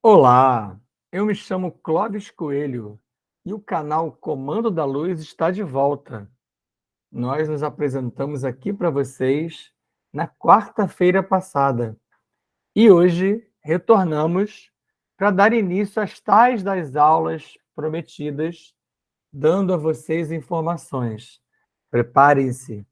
Olá, eu me chamo Clóvis Coelho e o canal Comando da Luz está de volta. Nós nos apresentamos aqui para vocês na quarta-feira passada e hoje retornamos para dar início às tais das aulas prometidas, dando a vocês informações. Preparem-se,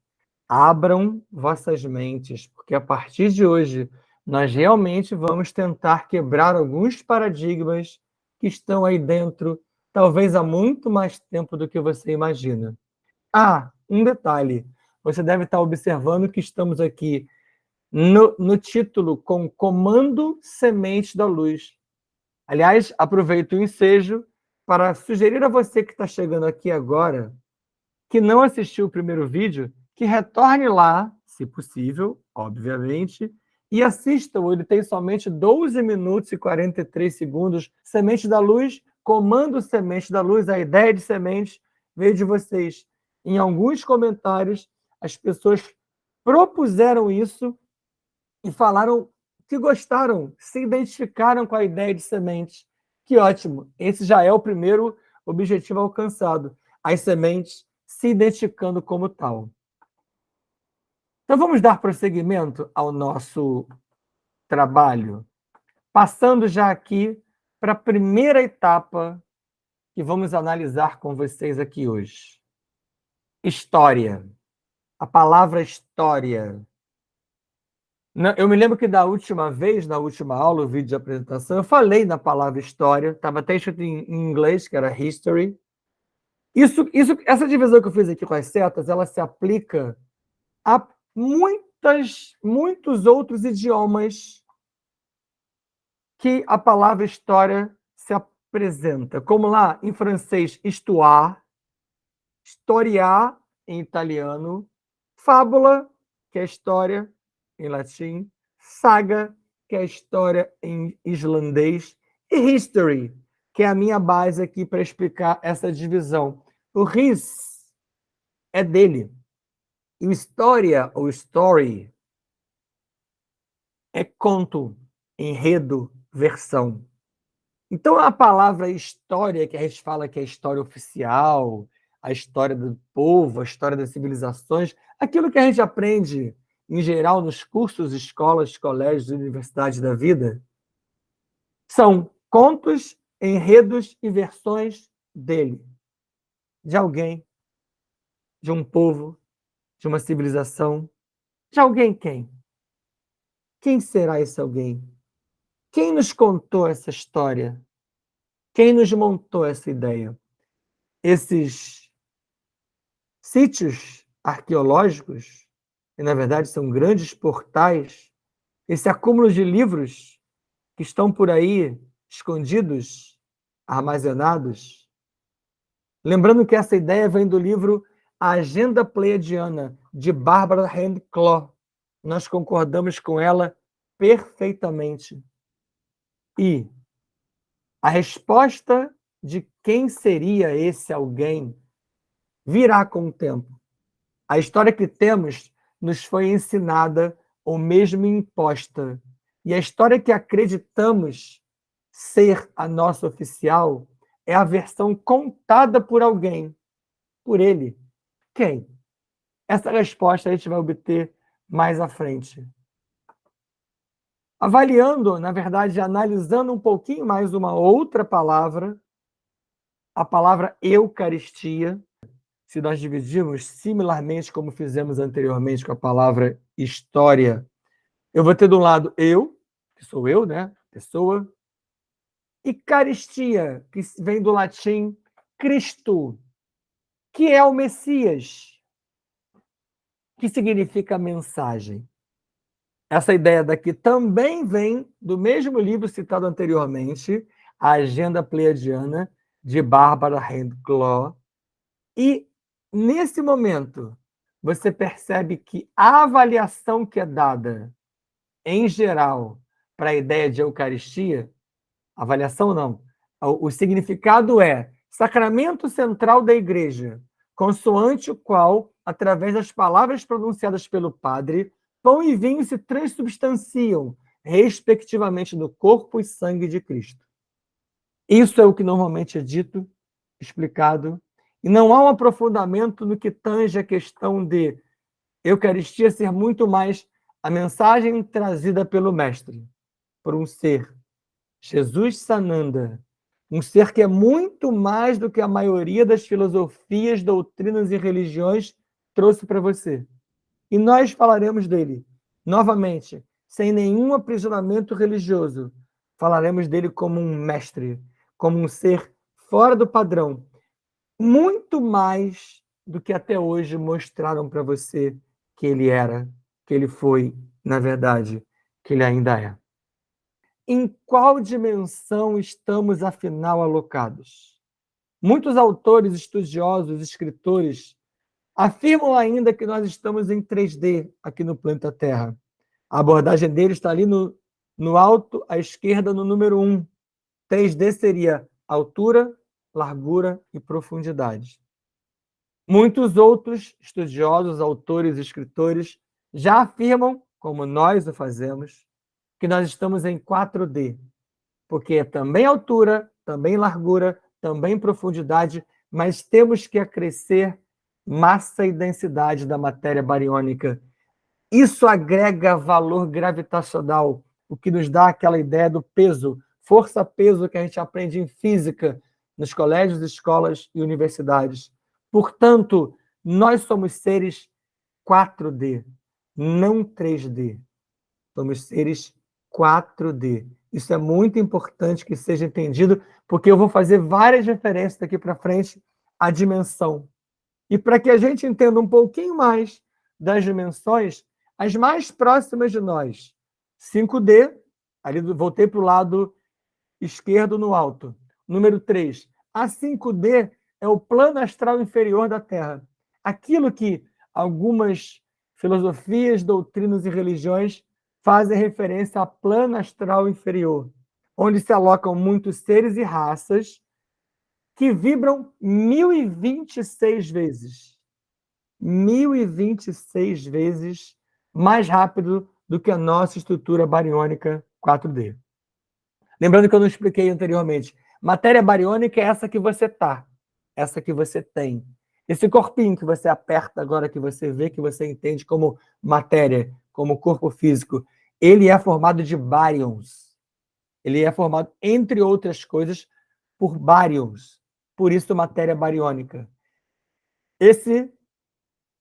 abram vossas mentes, porque a partir de hoje nós realmente vamos tentar quebrar alguns paradigmas que estão aí dentro, talvez há muito mais tempo do que você imagina. Ah, um detalhe: você deve estar observando que estamos aqui no título com Comando Semente da Luz. Aliás, aproveito o ensejo para sugerir a você que está chegando aqui agora que não assistiu o primeiro vídeo, que retorne lá, se possível, obviamente, e assista-o. Ele tem somente 12 minutos e 43 segundos. Semente da Luz, comando Semente da Luz, a ideia de semente veio de vocês. Em alguns comentários, as pessoas propuseram isso e falaram que gostaram, se identificaram com a ideia de semente. Que ótimo! Esse já é o primeiro objetivo alcançado. As sementes se identificando como tal. Então, vamos dar prosseguimento ao nosso trabalho, passando já aqui para a primeira etapa que vamos analisar com vocês aqui hoje. História. A palavra história. Eu me lembro que da última vez, na última aula, o vídeo de apresentação, eu falei na palavra história, estava até escrito em inglês, que era history. Essa divisão que eu fiz aqui com as setas, ela se aplica a muitos outros idiomas que a palavra história se apresenta. Como lá em francês, histoire, historiar em italiano, fábula, que é história em latim, saga, que é história em islandês, e history, que é a minha base aqui para explicar essa divisão. O his é dele. E história ou story é conto, enredo, versão. Então, a palavra história, que a gente fala que é a história oficial, a história do povo, a história das civilizações, aquilo que a gente aprende, em geral, nos cursos, escolas, colégios, universidades da vida, são contos, enredos e versões dele, de alguém, de um povo, de uma civilização, de alguém quem? Quem será esse alguém? Quem nos contou essa história? Quem nos montou essa ideia? Esses sítios arqueológicos, que na verdade são grandes portais, esse acúmulo de livros que estão por aí escondidos, armazenados. Lembrando que essa ideia vem do livro A Agenda Pleiadiana, de Barbara Handclaw. Nós concordamos com ela perfeitamente. E a resposta de quem seria esse alguém virá com o tempo. A história que temos nos foi ensinada ou mesmo imposta. E a história que acreditamos ser a nossa oficial é a versão contada por alguém. Por ele. Quem? Essa resposta a gente vai obter mais à frente. Avaliando, na verdade, analisando um pouquinho mais uma outra palavra, a palavra Eucaristia, se nós dividirmos similarmente como fizemos anteriormente com a palavra história, eu vou ter de um lado eu, que sou eu, né, pessoa, e caristia, que vem do latim Cristo, que é o Messias, que significa mensagem. Essa ideia daqui também vem do mesmo livro citado anteriormente, A Agenda Pleiadiana, de Barbara Handclaw, e nesse momento você percebe que a avaliação que é dada, em geral, para a ideia de Eucaristia, avaliação não, o significado é sacramento central da Igreja, consoante o qual, através das palavras pronunciadas pelo padre, pão e vinho se transubstanciam, respectivamente, do corpo e sangue de Cristo. Isso é o que normalmente é dito, explicado, e não há um aprofundamento no que tange a questão de Eucaristia ser muito mais a mensagem trazida pelo Mestre, por um ser, Jesus Sananda, um ser que é muito mais do que a maioria das filosofias, doutrinas e religiões trouxe para você. E nós falaremos dele, novamente, sem nenhum aprisionamento religioso. Falaremos dele como um mestre, como um ser fora do padrão, muito mais do que até hoje mostraram para você que ele era, que ele foi, na verdade, que ele ainda é. Em qual dimensão estamos, afinal, alocados? Muitos autores, estudiosos, escritores afirmam ainda que nós estamos em 3D aqui no planeta Terra. A abordagem deles está ali no alto, à esquerda, no número 1. 3D seria altura, largura e profundidade. Muitos outros estudiosos, autores, escritores já afirmam, como nós o fazemos, que nós estamos em 4D, porque é também altura, também largura, também profundidade, mas temos que acrescer massa e densidade da matéria bariônica. Isso agrega valor gravitacional, o que nos dá aquela ideia do peso, força-peso que a gente aprende em física nos colégios, escolas e universidades. Portanto, nós somos seres 4D, não 3D. Somos seres 4D. Isso é muito importante que seja entendido, porque eu vou fazer várias referências daqui para frente à dimensão. E para que a gente entenda um pouquinho mais das dimensões, as mais próximas de nós, 5D, ali voltei para o lado esquerdo no alto. Número 3, a 5D é o plano astral inferior da Terra. Aquilo que algumas filosofias, doutrinas e religiões fazem referência a plano astral inferior, onde se alocam muitos seres e raças que vibram 1026 vezes. 1026 vezes mais rápido do que a nossa estrutura bariônica 4D. Lembrando que eu não expliquei anteriormente, matéria bariônica é essa que você está, essa que você tem. Esse corpinho que você aperta agora, que você vê, que você entende como matéria, como corpo físico, ele é formado de baryons. Ele é formado, entre outras coisas, por baryons. Por isso, matéria bariônica. Esse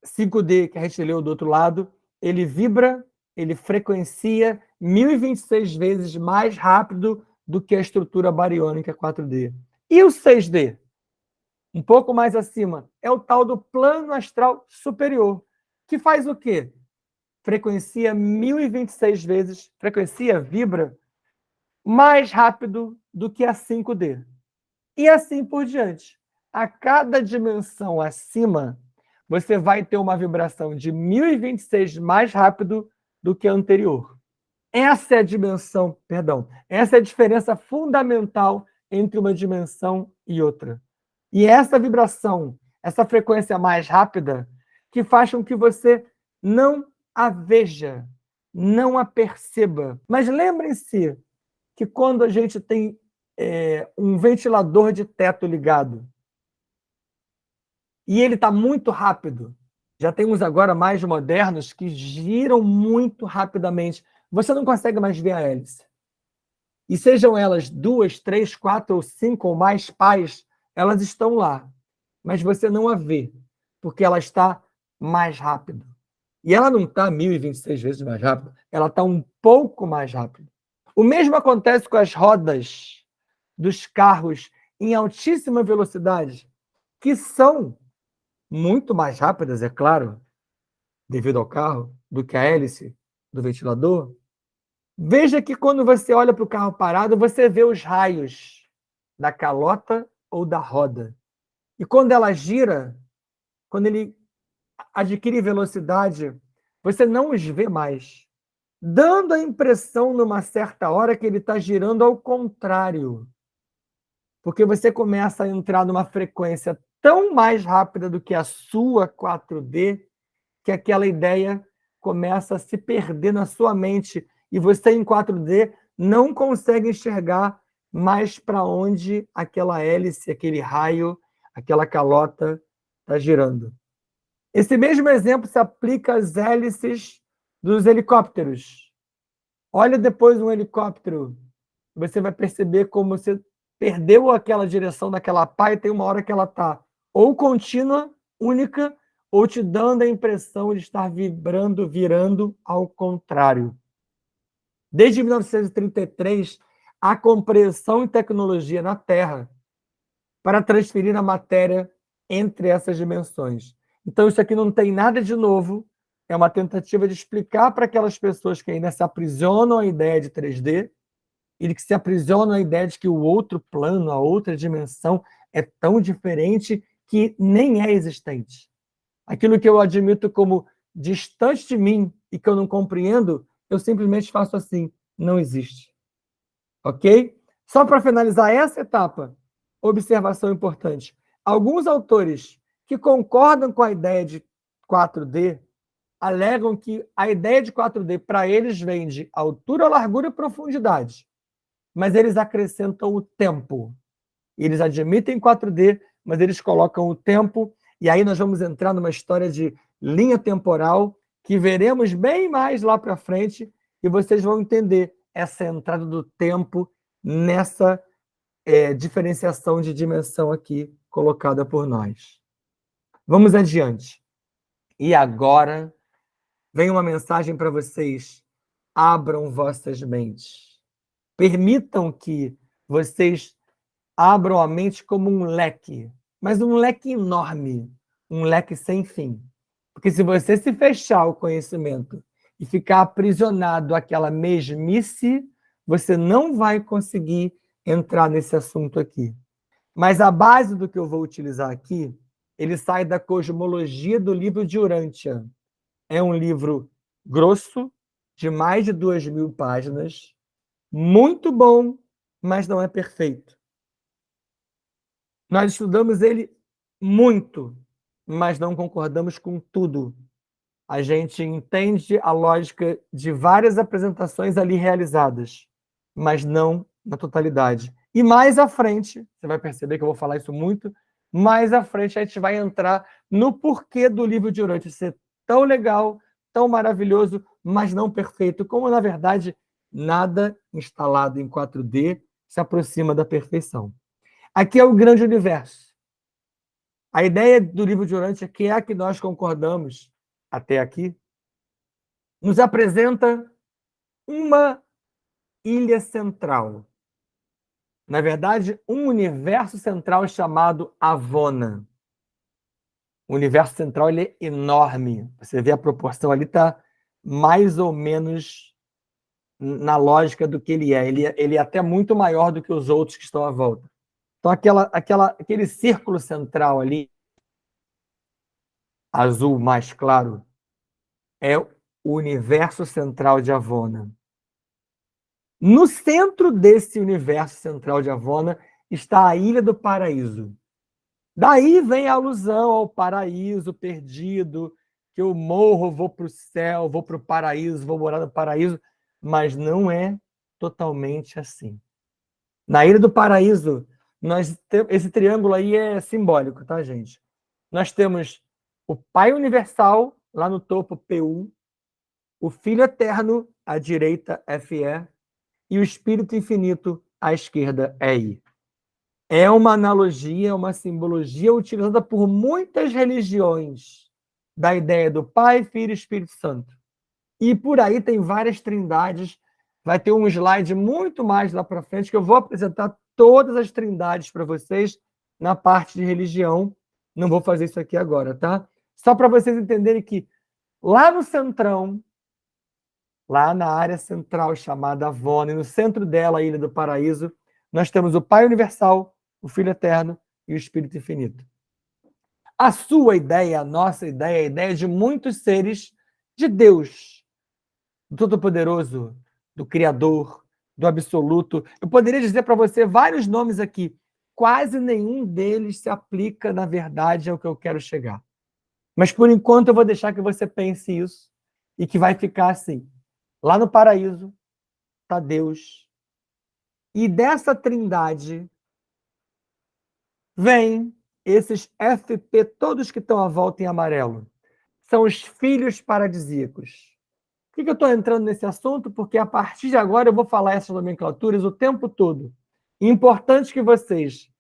5D que a gente leu do outro lado, ele vibra, ele frequencia 1026 vezes mais rápido do que a estrutura bariônica 4D. E o 6D? Um pouco mais acima, é o tal do plano astral superior, que faz o quê? Frequencia 1026 vezes, vibra mais rápido do que a 5D. E assim por diante. A cada dimensão acima, você vai ter uma vibração de 1026 mais rápido do que a anterior. Essa é a dimensão, essa é a diferença fundamental entre uma dimensão e outra. E essa vibração, essa frequência mais rápida, que faz com que você não a veja, não a perceba. Mas lembrem-se que quando a gente tem um ventilador de teto ligado e ele está muito rápido, já tem uns agora mais modernos que giram muito rapidamente, você não consegue mais ver a hélice. E sejam elas 2, 3, 4 ou 5 ou mais pás, elas estão lá, mas você não a vê, porque ela está mais rápido. E ela não está 1026 vezes mais rápido, ela está um pouco mais rápido. O mesmo acontece com as rodas dos carros em altíssima velocidade, que são muito mais rápidas, é claro, devido ao carro, do que a hélice do ventilador. Veja que quando você olha para o carro parado, você vê os raios da calota ou da roda. E quando ela gira, quando ele adquire velocidade, você não os vê mais, dando a impressão, numa certa hora, que ele está girando ao contrário. Porque você começa a entrar numa frequência tão mais rápida do que a sua 4D, que aquela ideia começa a se perder na sua mente e você em 4D não consegue enxergar mais para onde aquela hélice, aquele raio, aquela calota está girando. Esse mesmo exemplo se aplica às hélices dos helicópteros. Olha depois um helicóptero, você vai perceber como você perdeu aquela direção daquela pá e tem uma hora que ela está ou contínua, única, ou te dando a impressão de estar vibrando, virando ao contrário. Desde 1933, há compreensão e tecnologia na Terra para transferir a matéria entre essas dimensões. Então, isso aqui não tem nada de novo, é uma tentativa de explicar para aquelas pessoas que ainda se aprisionam à ideia de 3D e que se aprisionam à ideia de que o outro plano, a outra dimensão, é tão diferente que nem é existente. Aquilo que eu admito como distante de mim e que eu não compreendo, eu simplesmente faço assim, não existe. Ok? Só para finalizar essa etapa, observação importante. Alguns autores que concordam com a ideia de 4D alegam que a ideia de 4D para eles vem de altura, largura e profundidade, mas eles acrescentam o tempo. Eles admitem 4D, mas eles colocam o tempo, e aí nós vamos entrar numa história de linha temporal que veremos bem mais lá para frente, e vocês vão entender essa entrada do tempo nessa diferenciação de dimensão aqui colocada por nós. Vamos adiante. E agora vem uma mensagem para vocês. Abram vossas mentes. Permitam que vocês abram a mente como um leque, mas um leque enorme, um leque sem fim. Porque se você se fechar ao conhecimento e ficar aprisionado àquela mesmice, você não vai conseguir entrar nesse assunto aqui. Mas a base do que eu vou utilizar aqui, ele sai da cosmologia do livro de Urântia. É um livro grosso, de mais de 2.000 páginas, muito bom, mas não é perfeito. Nós estudamos ele muito, mas não concordamos com tudo. A gente entende a lógica de várias apresentações ali realizadas, mas não na totalidade. E mais à frente, você vai perceber que eu vou falar isso muito, mais à frente a gente vai entrar no porquê do livro de Urântia ser tão legal, tão maravilhoso, mas não perfeito, como, na verdade, nada instalado em 4D se aproxima da perfeição. Aqui é o grande universo. A ideia do livro de Urântia, que é a que nós concordamos até aqui, nos apresenta uma ilha central. Na verdade, um universo central chamado Avona. O universo central ele é enorme. Você vê a proporção ali, está mais ou menos na lógica do que ele é. Ele é até muito maior do que os outros que estão à volta. Então, aquele círculo central ali, azul mais claro, é o universo central de Avona. No centro desse universo central de Avona está a Ilha do Paraíso. Daí vem a alusão ao paraíso perdido, que eu morro, vou para o céu, vou para o paraíso, vou morar no paraíso, mas não é totalmente assim. Na Ilha do Paraíso, esse triângulo aí é simbólico, tá, gente? Nós temos o Pai Universal, lá no topo, PU, o Filho Eterno, à direita, FE, e o Espírito Infinito, à esquerda, EI. É uma analogia, uma simbologia utilizada por muitas religiões da ideia do Pai, Filho e Espírito Santo. E por aí tem várias trindades. Vai ter um slide muito mais lá para frente que eu vou apresentar todas as trindades para vocês na parte de religião. Não vou fazer isso aqui agora, tá? Só para vocês entenderem que lá no centrão, lá na área central chamada Avona, e no centro dela, a Ilha do Paraíso, nós temos o Pai Universal, o Filho Eterno e o Espírito Infinito. A sua ideia, a nossa ideia, a ideia de muitos seres de Deus, do Todo-Poderoso, do Criador, do Absoluto. Eu poderia dizer para você vários nomes aqui. Quase nenhum deles se aplica, na verdade, ao que eu quero chegar. Mas, por enquanto, eu vou deixar que você pense isso e que vai ficar assim. Lá no paraíso, está Deus. E dessa trindade vem esses FP, todos que estão à volta em amarelo. São os filhos paradisíacos. Por que eu estou entrando nesse assunto? Porque a partir de agora eu vou falar essas nomenclaturas o tempo todo. Importante que vocês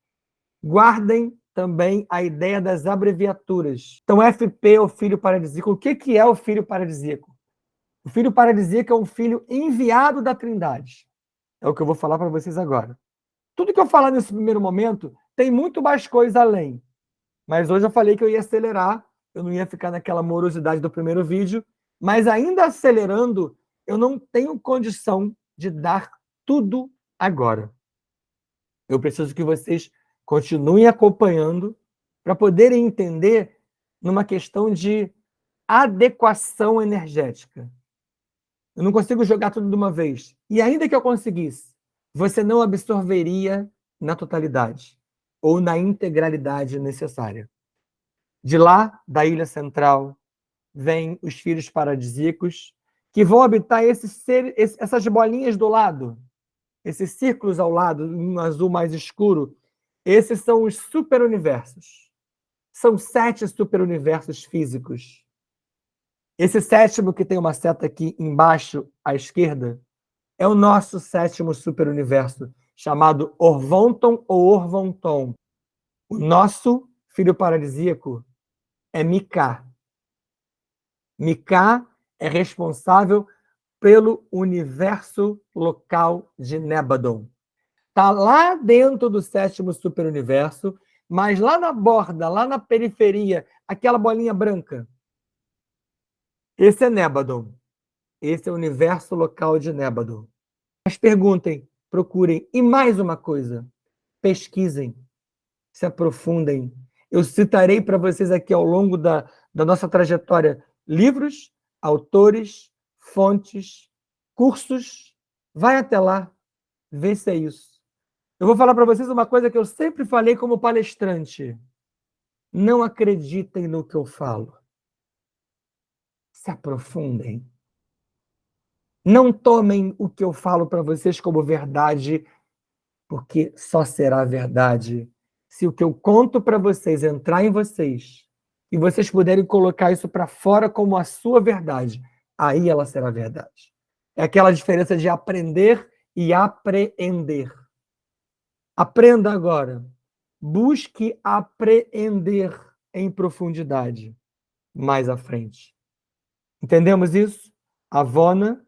guardem também a ideia das abreviaturas. Então, FP é o filho paradisíaco. O que é o filho paradisíaco? O filho paradisíaco é um filho enviado da Trindade. É o que eu vou falar para vocês agora. Tudo que eu falar nesse primeiro momento tem muito mais coisa além. Mas hoje eu falei que eu ia acelerar, eu não ia ficar naquela morosidade do primeiro vídeo, mas ainda acelerando, eu não tenho condição de dar tudo agora. Eu preciso que vocês continuem acompanhando para poderem entender numa questão de adequação energética. Eu não consigo jogar tudo de uma vez. E ainda que eu conseguisse, você não absorveria na totalidade ou na integralidade necessária. De lá, da ilha central, vêm os filhos paradisíacos, que vão habitar essas bolinhas do lado, esses círculos ao lado, um azul mais escuro. Esses são os superuniversos. São 7 superuniversos físicos. Esse sétimo, que tem uma seta aqui embaixo à esquerda, é o nosso 7º superuniverso, chamado Orvonton ou Orvonton. O nosso filho paradisíaco é Mika. Mika é responsável pelo universo local de Nébadon. Está lá dentro do 7º superuniverso, mas lá na borda, lá na periferia, aquela bolinha branca. Esse é Nébadon. Esse é o universo local de Nébadon. Mas perguntem, procurem. E mais uma coisa, pesquisem, se aprofundem. Eu citarei para vocês aqui ao longo da nossa trajetória livros, autores, fontes, cursos. Vai até lá, vê se é isso. Eu vou falar para vocês uma coisa que eu sempre falei como palestrante. Não acreditem no que eu falo. Se aprofundem. Não tomem o que eu falo para vocês como verdade, porque só será verdade se o que eu conto para vocês entrar em vocês e vocês puderem colocar isso para fora como a sua verdade. Aí ela será verdade. É aquela diferença de aprender e apreender. Aprenda agora. Busque apreender em profundidade mais à frente. Entendemos isso? Avona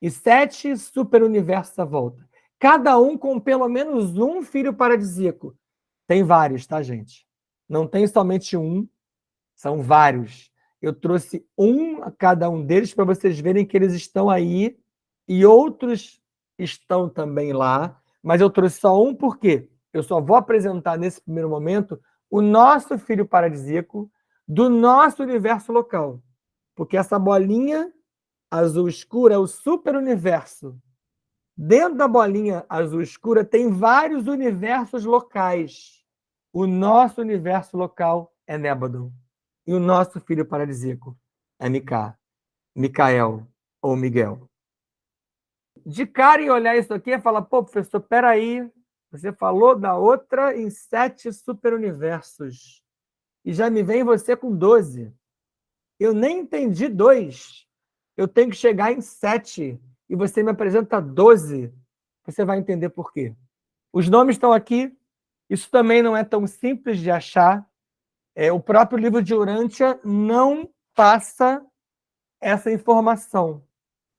e 7 superuniversos à volta. Cada um com pelo menos um filho paradisíaco. Tem vários, tá, gente? Não tem somente um, são vários. Eu trouxe um a cada um deles para vocês verem que eles estão aí e outros estão também lá, mas eu trouxe só um porque eu só vou apresentar nesse primeiro momento o nosso filho paradisíaco do nosso universo local. Porque essa bolinha azul escura é o superuniverso. Dentro da bolinha azul escura tem vários universos locais. O nosso universo local é Nébadon. E o nosso filho paradisíaco é Mika, Micael ou Miguel. De cara em olhar isso aqui, fala, pô, professor, peraí, você falou da outra em 7 superuniversos. E já me vem você com 12. Eu nem entendi 2. Eu tenho que chegar em 7. E você me apresenta 12. Você vai entender por quê. Os nomes estão aqui. Isso também não é tão simples de achar. O próprio livro de Urântia não passa essa informação.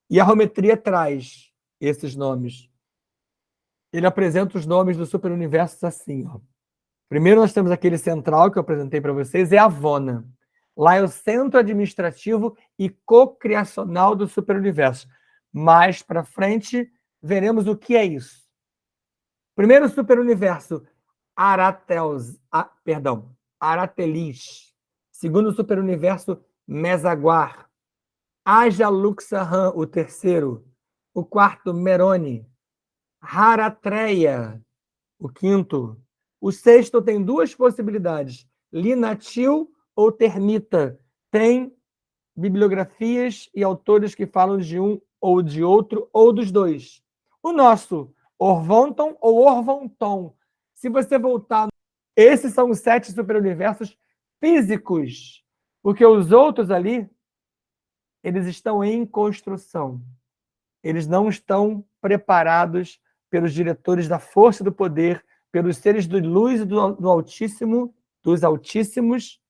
E a Rometria traz esses nomes. Ele apresenta os nomes dos superuniversos assim. Ó. Primeiro nós temos aquele central que eu apresentei para vocês, é Avona. Lá é o centro administrativo e cocriacional do superuniverso. Mais para frente, veremos o que é isso. Primeiro superuniverso, Aratelis. Segundo superuniverso, Mesaguar. Ajaluxahan, o terceiro. O quarto, Merone. Haratreia, o quinto. O sexto tem 2 possibilidades, Linatil ou Termita. Tem bibliografias e autores que falam de um ou de outro, ou dos dois. O nosso Orvonton ou Orvonton. Se você voltar, esses são os 7 superuniversos físicos, porque os outros ali, eles estão em construção. Eles não estão preparados pelos diretores da força e do poder, pelos seres de luz e do Altíssimo, dos Altíssimos.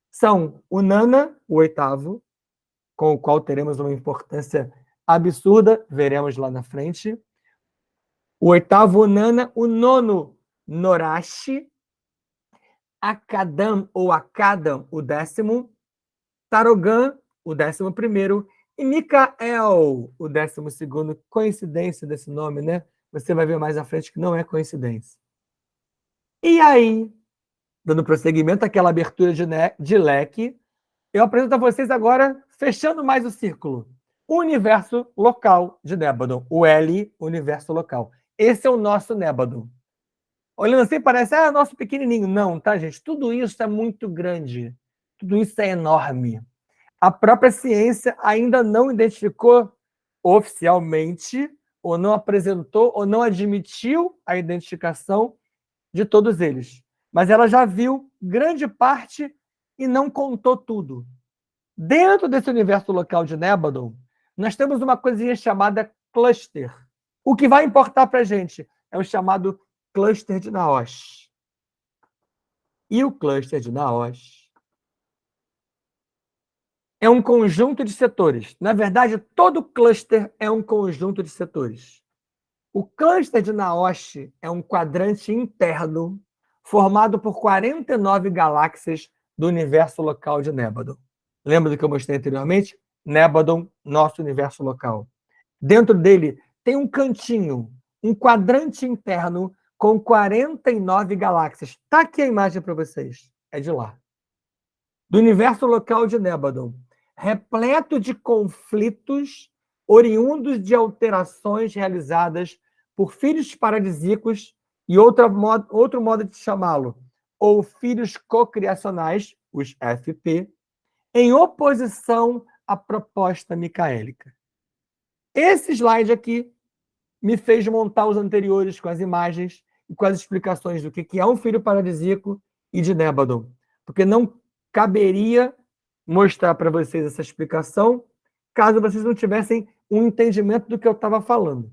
São o Nana, o 8º, com o qual teremos uma importância absurda, veremos lá na frente. O 8º Nana, o 9º Norashi, Akadam ou Akadam, o 10º, Tarogan, o 11º, e Mikael, o 12º. Coincidência desse nome, né? Você vai ver mais à frente que não é coincidência. E aí, dando prosseguimento àquela abertura de leque, eu apresento a vocês agora, fechando mais o círculo, o universo local de Nébadon, o L, universo local. Esse é o nosso Nébadon. Olhando assim, parece, nosso pequenininho. Não, tá, gente? Tudo isso é muito grande. Tudo isso é enorme. A própria ciência ainda não identificou oficialmente, ou não apresentou, ou não admitiu a identificação de todos eles. Mas ela já viu grande parte e não contou tudo. Dentro desse universo local de Nébadon, nós temos uma coisinha chamada cluster. O que vai importar para a gente é o chamado cluster de Naosh. E o cluster de Naosh é um conjunto de setores. Na verdade, todo cluster é um conjunto de setores. O cluster de Naosh é um quadrante interno formado por 49 galáxias do universo local de Nébadon. Lembra do que eu mostrei anteriormente? Nébadon, nosso universo local. Dentro dele tem um cantinho, um quadrante interno com 49 galáxias. Está aqui a imagem para vocês. É de lá. Do universo local de Nébadon, repleto de conflitos oriundos de alterações realizadas por filhos paradisíacos e outro modo de chamá-lo, ou filhos cocriacionais, os FP, em oposição à proposta micaélica. Esse slide aqui me fez montar os anteriores com as imagens e com as explicações do que é um filho paradisíaco e de Nébadon, porque não caberia mostrar para vocês essa explicação caso vocês não tivessem um entendimento do que eu estava falando.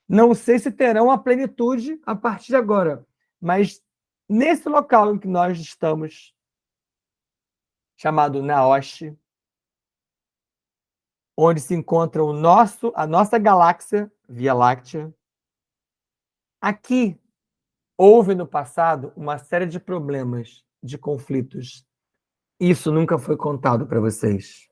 Não sei se terão a plenitude a partir de agora, mas nesse local em que nós estamos, chamado Naosh, onde se encontra a nossa galáxia, Via Láctea, aqui houve no passado uma série de problemas, de conflitos. Isso nunca foi contado para vocês.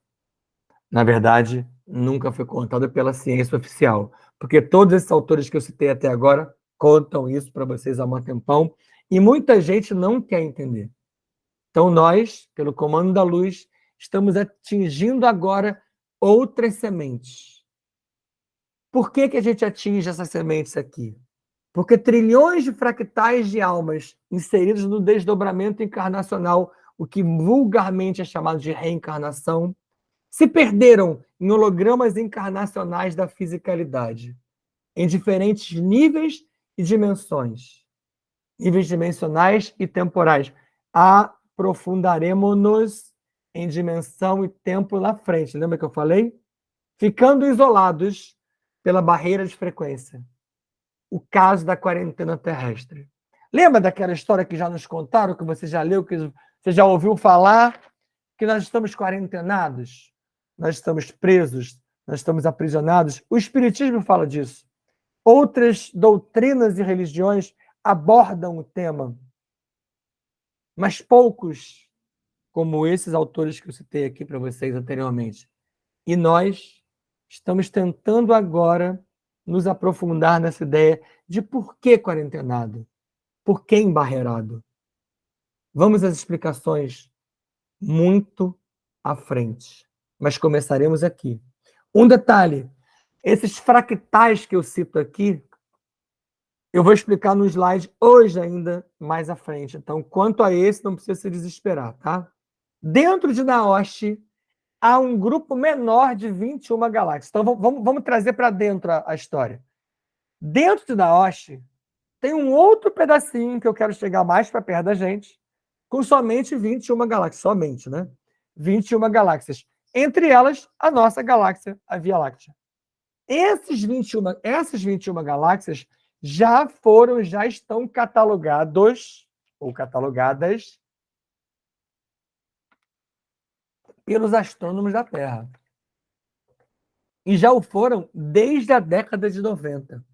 Na verdade, nunca foi contado pela ciência oficial, porque todos esses autores que eu citei até agora contam isso para vocês há um tempão, e muita gente não quer entender. Então nós, pelo comando da luz, estamos atingindo agora outras sementes. Por que a gente atinge essas sementes aqui? Porque trilhões de fractais de almas inseridos no desdobramento encarnacional, o que vulgarmente é chamado de reencarnação, se perderam em hologramas encarnacionais da fisicalidade, em diferentes níveis e dimensões, níveis dimensionais e temporais. Aprofundaremos-nos em dimensão e tempo na frente. Lembra que eu falei? Ficando isolados pela barreira de frequência. O caso da quarentena terrestre. Lembra daquela história que já nos contaram, que você já leu, que você já ouviu falar, que nós estamos quarentenados, nós estamos presos, nós estamos aprisionados? O Espiritismo fala disso. Outras doutrinas e religiões abordam o tema, mas poucos, como esses autores que eu citei aqui para vocês anteriormente. E nós estamos tentando agora nos aprofundar nessa ideia de por que quarentenado, por que embarreirado. Vamos às explicações muito à frente, mas começaremos aqui. Um detalhe, esses fractais que eu cito aqui, eu vou explicar no slide hoje ainda mais à frente. Então, quanto a esse, não precisa se desesperar, tá? Dentro de Naosh, há um grupo menor de 21 galáxias. Então, vamos trazer para dentro a história. Dentro de Naoshi, tem um outro pedacinho que eu quero chegar mais para perto da gente, com somente 21 galáxias. Somente, né? 21 galáxias. Entre elas, a nossa galáxia, a Via Láctea. Essas 21 galáxias já estão catalogados ou catalogadas pelos astrônomos da Terra. E já o foram desde a década de 90.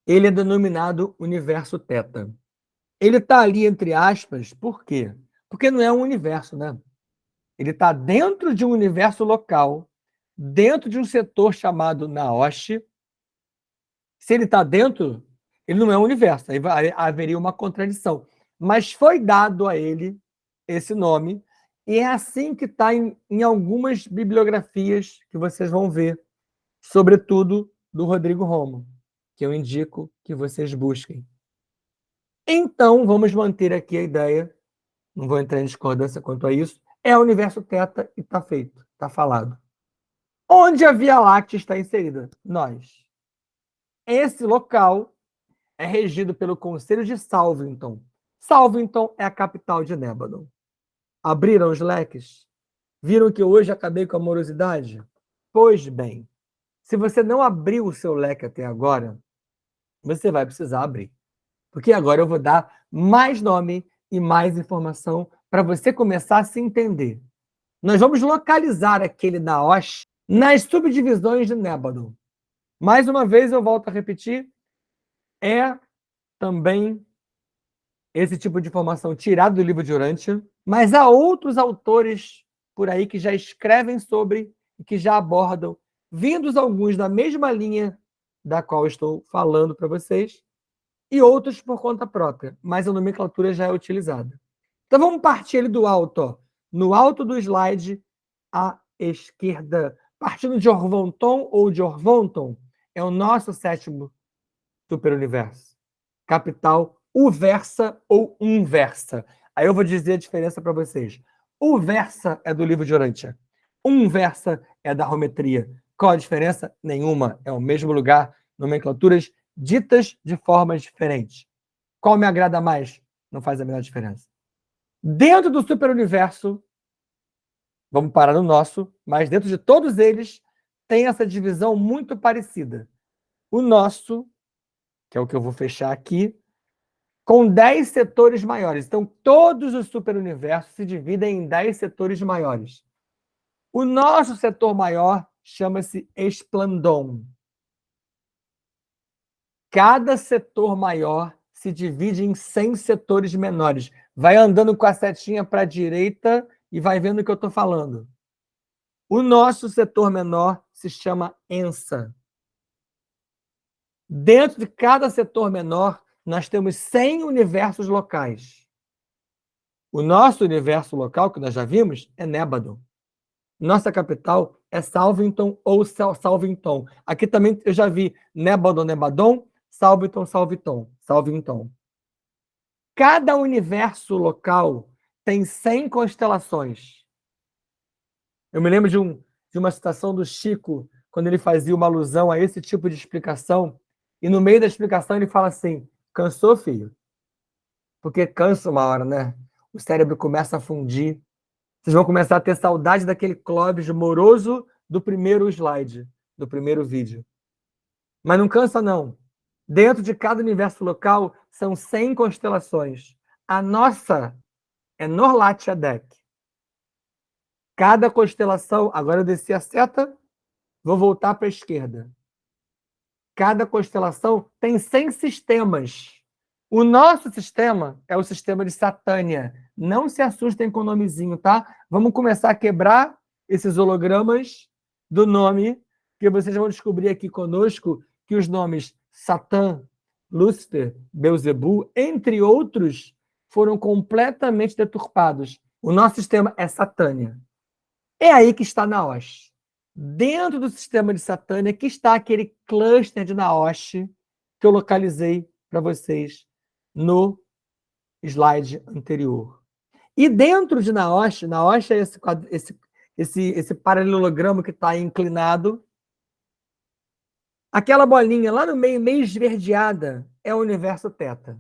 Ele é denominado universo Teta. Ele está ali entre aspas, por quê? Porque não é um universo, né? Ele está dentro de um universo local, dentro de um setor chamado Naoshi. Se ele está dentro, ele não é um universo, aí haveria uma contradição. Mas foi dado a ele esse nome, e é assim que está em algumas bibliografias que vocês vão ver, sobretudo do Rodrigo Romo, que eu indico que vocês busquem. Então, vamos manter aqui a ideia, não vou entrar em discordância quanto a isso, é o universo Teta e está feito, está falado. Onde a Via Láctea está inserida? Nós. Esse local é regido pelo Conselho de Salvington. Salvington é a capital de Nébadon. Abriram os leques? Viram que hoje acabei com a morosidade? Pois bem, se você não abriu o seu leque até agora, você vai precisar abrir. Porque agora eu vou dar mais nome e mais informação para você começar a se entender. Nós vamos localizar aquele Naoshi nas subdivisões de Nébadon. Mais uma vez, eu volto a repetir, é também esse tipo de informação tirado do livro de Urântia, mas há outros autores por aí que já escrevem sobre e que já abordam, vindos alguns da mesma linha da qual estou falando para vocês, e outros por conta própria, mas a nomenclatura já é utilizada. Então vamos partir ali do alto, ó. No alto do slide, à esquerda, partindo de Orvonton ou de Orvonton, é o nosso sétimo superuniverso. Capital Uversa ou Unversa. Aí eu vou dizer a diferença para vocês. Uversa é do livro de Urântia. Unversa é da Rometria. Qual a diferença? Nenhuma. É o mesmo lugar, nomenclaturas ditas de formas diferentes. Qual me agrada mais? Não faz a menor diferença. Dentro do superuniverso, vamos parar no nosso, mas dentro de todos eles, tem essa divisão muito parecida. O nosso, que é o que eu vou fechar aqui, com 10 setores maiores. Então, todos os superuniversos se dividem em 10 setores maiores. O nosso setor maior chama-se Esplandon. Cada setor maior se divide em 100 setores menores. Vai andando com a setinha para a direita e vai vendo o que eu estou falando. O nosso setor menor se chama Ensa. Dentro de cada setor menor, nós temos 100 universos locais. O nosso universo local, que nós já vimos, é Nébadon. Nossa capital é Salvington ou Salvington. Aqui também eu já vi Nébadon, Nébadon, Salvington, Salvington. Cada universo local tem 100 constelações. Eu me lembro de uma citação do Chico, quando ele fazia uma alusão a esse tipo de explicação, e no meio da explicação ele fala assim, cansou, filho? Porque cansa uma hora, né? O cérebro começa a fundir. Vocês vão começar a ter saudade daquele Clóvis moroso do primeiro slide, do primeiro vídeo. Mas não cansa, não. Dentro de cada universo local, são 100 constelações. A nossa é Norlatia Deck. Cada constelação... Agora eu desci a seta, vou voltar para a esquerda. Cada constelação tem 100 sistemas. O nosso sistema é o sistema de Satânia. Não se assustem com o nomezinho, tá? Vamos começar a quebrar esses hologramas do nome, que vocês vão descobrir aqui conosco que os nomes Satã, Lúcifer, Belzebu, entre outros, foram completamente deturpados. O nosso sistema é Satânia. É aí que está Naoshi. Dentro do sistema de Satânia, que está aquele cluster de Naoshi que eu localizei para vocês no slide anterior. E dentro de Naoshi, Naoshi é esse paralelogramo que está inclinado. Aquela bolinha lá no meio, meio esverdeada, é o universo Teta.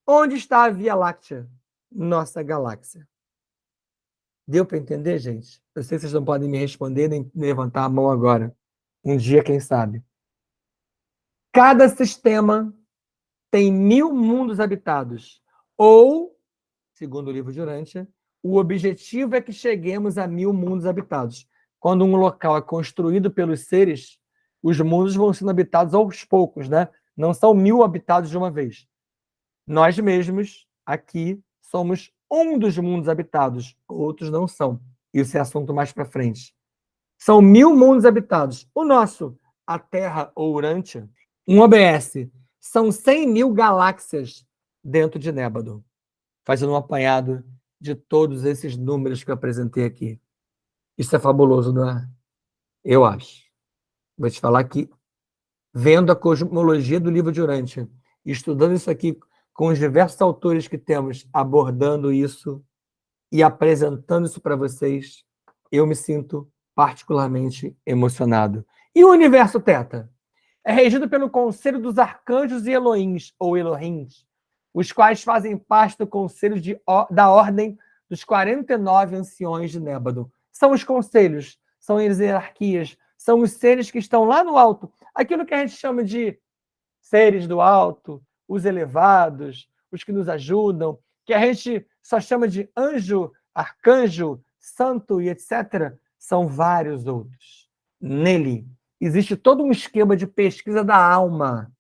Onde está a Via Láctea? Nossa galáxia. Deu para entender, gente? Eu sei que vocês não podem me responder nem levantar a mão agora. Um dia, quem sabe. Cada sistema tem 1000 mundos habitados. Ou, segundo o livro de Urântia, o objetivo é que cheguemos a 1000 mundos habitados. Quando um local é construído pelos seres, os mundos vão sendo habitados aos poucos, né? Não são 1000 habitados de uma vez. Nós mesmos, aqui, somos um dos mundos habitados, outros não são. Isso é assunto mais para frente. São 1000 mundos habitados. O nosso, a Terra ou Urântia, um OBS, são 100.000 galáxias dentro de Nébado, fazendo um apanhado de todos esses números que eu apresentei aqui. Isso é fabuloso, não é? Eu acho. Vou te falar que, vendo a cosmologia do livro de Urântia, estudando isso aqui com os diversos autores que temos, abordando isso e apresentando isso para vocês, eu me sinto particularmente emocionado. E o universo Teta? É regido pelo Conselho dos Arcanjos e Elohims, ou Elohims, os quais fazem parte do Conselho da Ordem dos 49 Anciões de Nébado. São os conselhos, são as hierarquias, são os seres que estão lá no alto, aquilo que a gente chama de seres do alto, os elevados, os que nos ajudam, que a gente só chama de anjo, arcanjo, santo e etc. São vários outros. Nele existe todo um esquema de pesquisa da alma,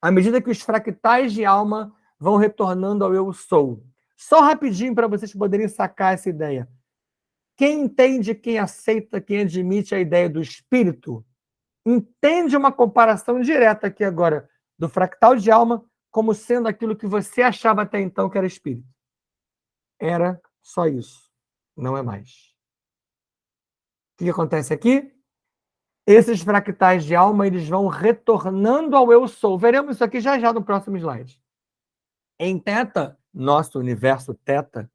à medida que os fractais de alma vão retornando ao eu sou. Só rapidinho para vocês poderem sacar essa ideia. Quem entende, quem aceita, quem admite a ideia do espírito, entende uma comparação direta aqui agora do fractal de alma como sendo aquilo que você achava até então que era espírito. Era só isso, não é mais. O que acontece aqui? Esses fractais de alma, eles vão retornando ao eu sou. Veremos isso aqui já já no próximo slide. Em Teta, nosso universo Teta,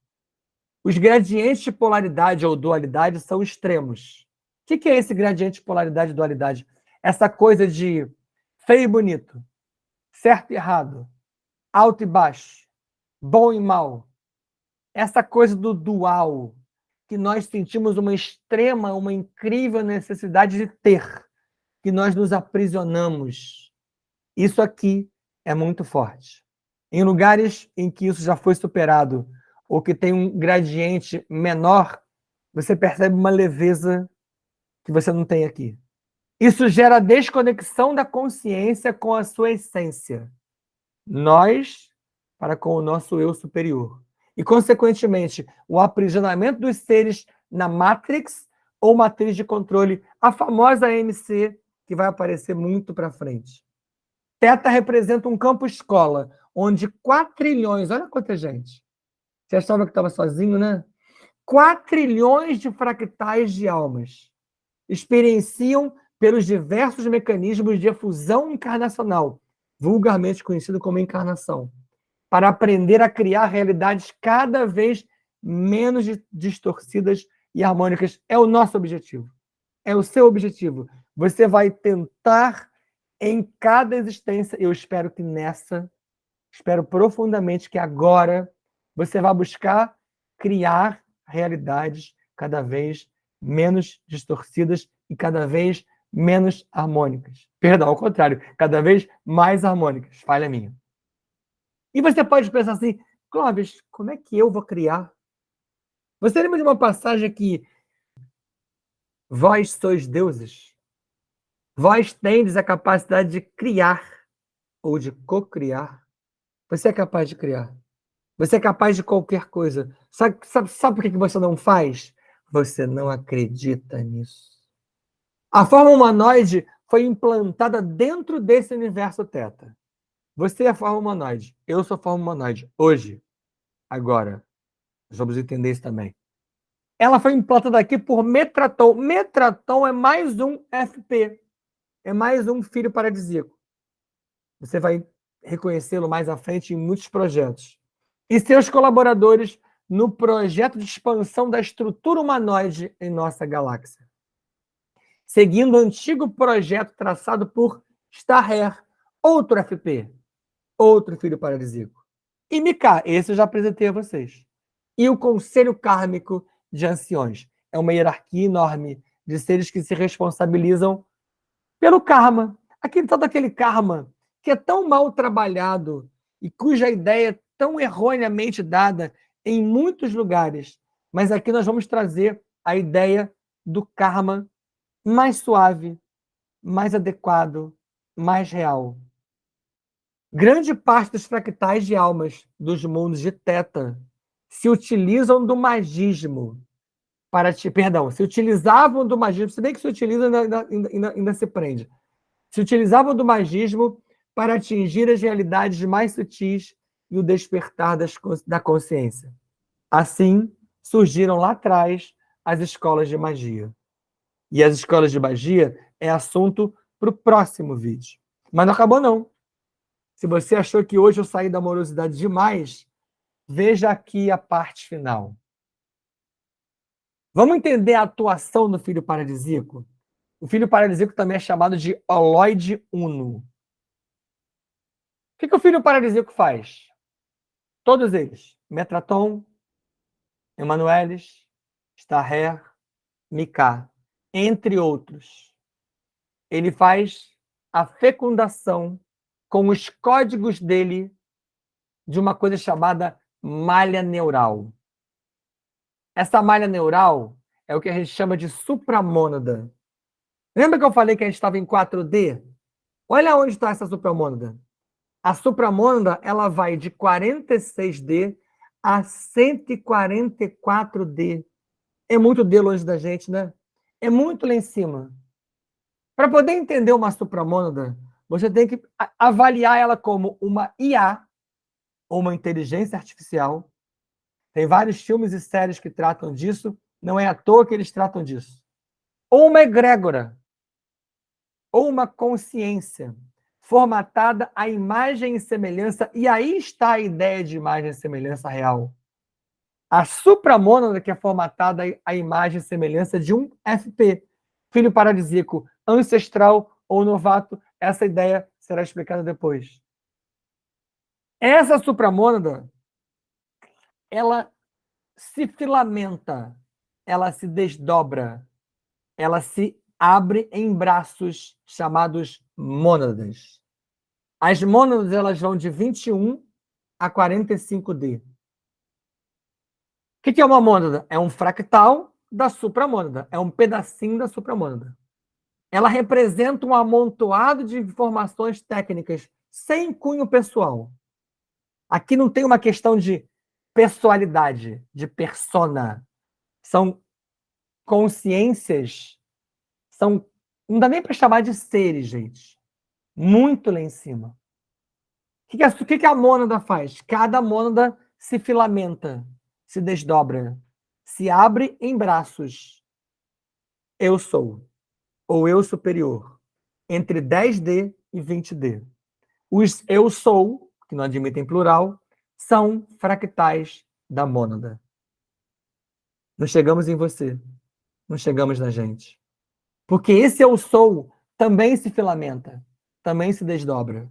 os gradientes de polaridade ou dualidade são extremos. O que é esse gradiente de polaridade e dualidade? Essa coisa de feio e bonito, certo e errado, alto e baixo, bom e mal. Essa coisa do dual, que nós sentimos uma extrema, uma incrível necessidade de ter, que nós nos aprisionamos. Isso aqui é muito forte. Em lugares em que isso já foi superado, ou que tem um gradiente menor, você percebe uma leveza que você não tem aqui. Isso gera desconexão da consciência com a sua essência. Nós para com o nosso eu superior. E, consequentemente, o aprisionamento dos seres na Matrix ou matriz de controle, a famosa MC, que vai aparecer muito para frente. Teta representa um campo escola, onde 4 trilhões, olha quanta gente. Você achava que estava sozinho, né? 4 trilhões de fractais de almas experienciam pelos diversos mecanismos de efusão encarnacional, vulgarmente conhecido como encarnação, para aprender a criar realidades cada vez menos distorcidas e harmônicas. É o nosso objetivo. É o seu objetivo. Você vai tentar em cada existência, eu espero que nessa, espero profundamente que agora você vá buscar criar realidades cada vez menos distorcidas e cada vez menos harmônicas. Perdão, ao contrário, cada vez mais harmônicas. Falha minha. E você pode pensar assim, Clóvis, como é que eu vou criar? Você lembra de uma passagem que vós sois deuses? Vós tendes a capacidade de criar ou de co-criar. Você é capaz de criar. Você é capaz de qualquer coisa. Sabe por que você não faz? Você não acredita nisso. A forma humanoide foi implantada dentro desse universo Teta. Você é a forma humanoide. Eu sou a forma humanoide. Hoje. Agora. Nós vamos entender isso também. Ela foi implantada aqui por Metraton. Metraton é mais um FP. É mais um filho paradisíaco. Você vai reconhecê-lo mais à frente em muitos projetos. E seus colaboradores no projeto de expansão da estrutura humanoide em nossa galáxia, seguindo o antigo projeto traçado por Starrer, outro FP, outro filho paradisíaco. E Mika, esse eu já apresentei a vocês. E o Conselho Kármico de Anciões. É uma hierarquia enorme de seres que se responsabilizam pelo karma. Todo aquele karma que é tão mal trabalhado e cuja ideia é tão erroneamente dada em muitos lugares. Mas aqui nós vamos trazer a ideia do karma mais suave, mais adequado, mais real. Grande parte dos fractais de almas dos mundos de Teta se utilizam do magismo se utilizavam do magismo, se bem que se utiliza ainda se prende, se utilizavam do magismo para atingir as realidades mais sutis e o despertar da consciência. Assim, surgiram lá atrás as escolas de magia. E as escolas de magia é assunto para o próximo vídeo. Mas não acabou, não. Se você achou que hoje eu saí da amorosidade demais, veja aqui a parte final. Vamos entender a atuação do filho paradisíaco? O filho paradisíaco também é chamado de holoide uno. O que o filho paradisíaco faz? Todos eles. Metraton, Emanuelis, Starrer, Mika, entre outros. Ele faz a fecundação com os códigos dele de uma coisa chamada malha neural. Essa malha neural é o que a gente chama de supramônada. Lembra que eu falei que a gente estava em 4D? Olha onde está essa supramônada. A supramônada ela vai de 46D a 144D. É muito D longe da gente, né? É muito lá em cima. Para poder entender uma supramônada, você tem que avaliar ela como uma IA, ou uma inteligência artificial. Tem vários filmes e séries que tratam disso, não é à toa que eles tratam disso. Ou uma egrégora, ou uma consciência formatada à imagem e semelhança, e aí está a ideia de imagem e semelhança real. A supramônada que é formatada à imagem e semelhança de um FP, filho paradisíaco, ancestral ou novato, essa ideia será explicada depois. Essa supramônada, ela se filamenta, ela se desdobra, ela se abre em braços chamados mônadas. As mônadas elas vão de 21 a 45D. O que é uma mônada? É um fractal da supramônada, é um pedacinho da supramônada. Ela representa um amontoado de informações técnicas sem cunho pessoal. Aqui não tem uma questão de pessoalidade, de persona. São consciências, não dá nem para chamar de seres, gente. Muito lá em cima. O que a mônada faz? Cada mônada se filamenta, se desdobra, se abre em braços. Eu sou, ou eu superior, entre 10D e 20D. Os eu sou, que não admitem plural, são fractais da mônada. Não chegamos em você, não chegamos na gente. Porque esse eu sou também se filamenta, também se desdobra,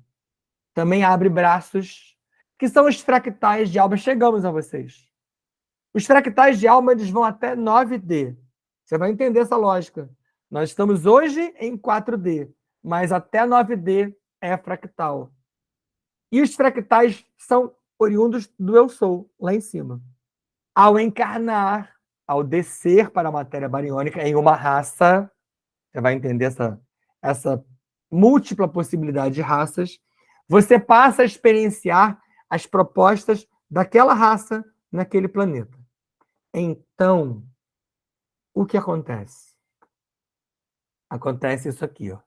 também abre braços, que são os fractais de alma. Chegamos a vocês. Os fractais de alma eles vão até 9D. Você vai entender essa lógica. Nós estamos hoje em 4D, mas até 9D é fractal. E os fractais são oriundos do eu sou, lá em cima. Ao encarnar, ao descer para a matéria bariônica em uma raça, você vai entender essa múltipla possibilidade de raças, você passa a experienciar as propostas daquela raça naquele planeta. Então, o que acontece? Acontece isso aqui, ó.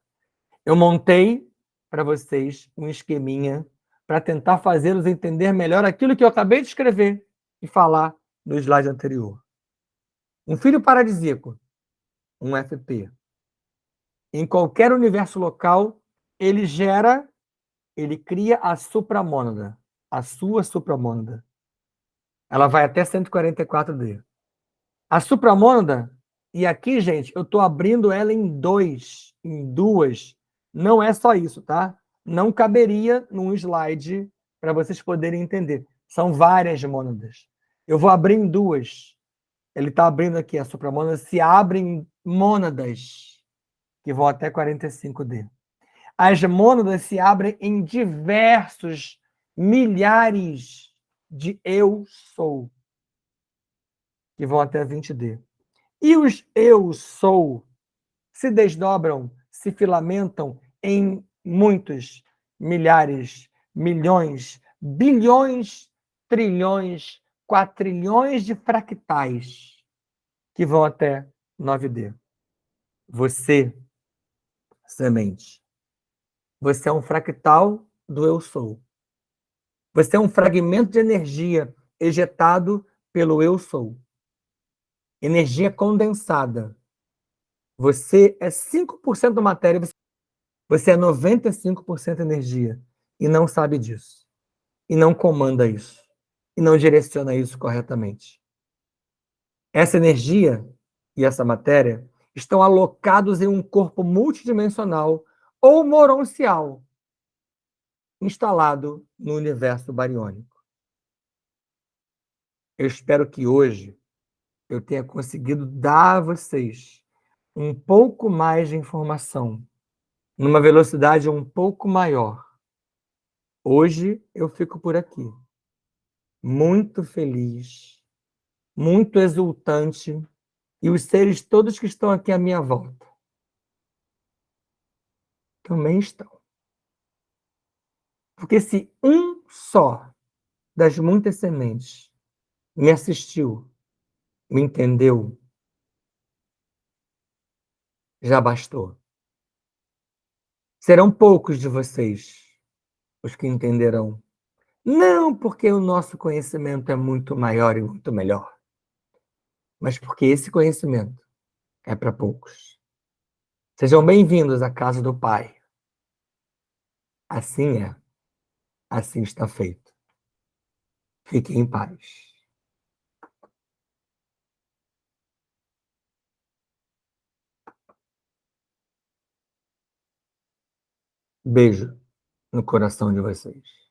Eu montei para vocês um esqueminha para tentar fazê-los entender melhor aquilo que eu acabei de escrever e falar no slide anterior. Um filho paradisíaco, um FP, em qualquer universo local, ele cria a supramônada, a sua supramônada. Ela vai até 144D. A supramônada, e aqui, gente, eu estou abrindo ela em duas. Não é só isso, tá? Não caberia num slide para vocês poderem entender. São várias mônadas. Eu vou abrir em duas. Ele está abrindo aqui, a supramônada se abre em mônadas, que vão até 45D. As mônadas se abrem em diversos milhares de eu sou, que vão até 20D. E os eu sou se desdobram, se filamentam em muitos milhares, milhões, bilhões, trilhões, quatrilhões de fractais que vão até 9D. Você, semente, você é um fractal do eu sou. Você é um fragmento de energia ejetado pelo eu sou. Energia condensada. Você é 5% matéria, você é 95% energia. E não sabe disso. E não comanda isso. E não direciona isso corretamente. Essa energia e essa matéria estão alocados em um corpo multidimensional ou moroncial, instalado no universo bariônico. Eu espero que hoje eu tenha conseguido dar a vocês um pouco mais de informação, numa velocidade um pouco maior. Hoje eu fico por aqui, muito feliz, muito exultante, e os seres todos que estão aqui à minha volta também estão. Porque se um só das muitas sementes me assistiu, me entendeu, já bastou. Serão poucos de vocês os que entenderão. Não porque o nosso conhecimento é muito maior e muito melhor, mas porque esse conhecimento é para poucos. Sejam bem-vindos à casa do Pai. Assim é, assim está feito. Fiquem em paz. Beijo no coração de vocês.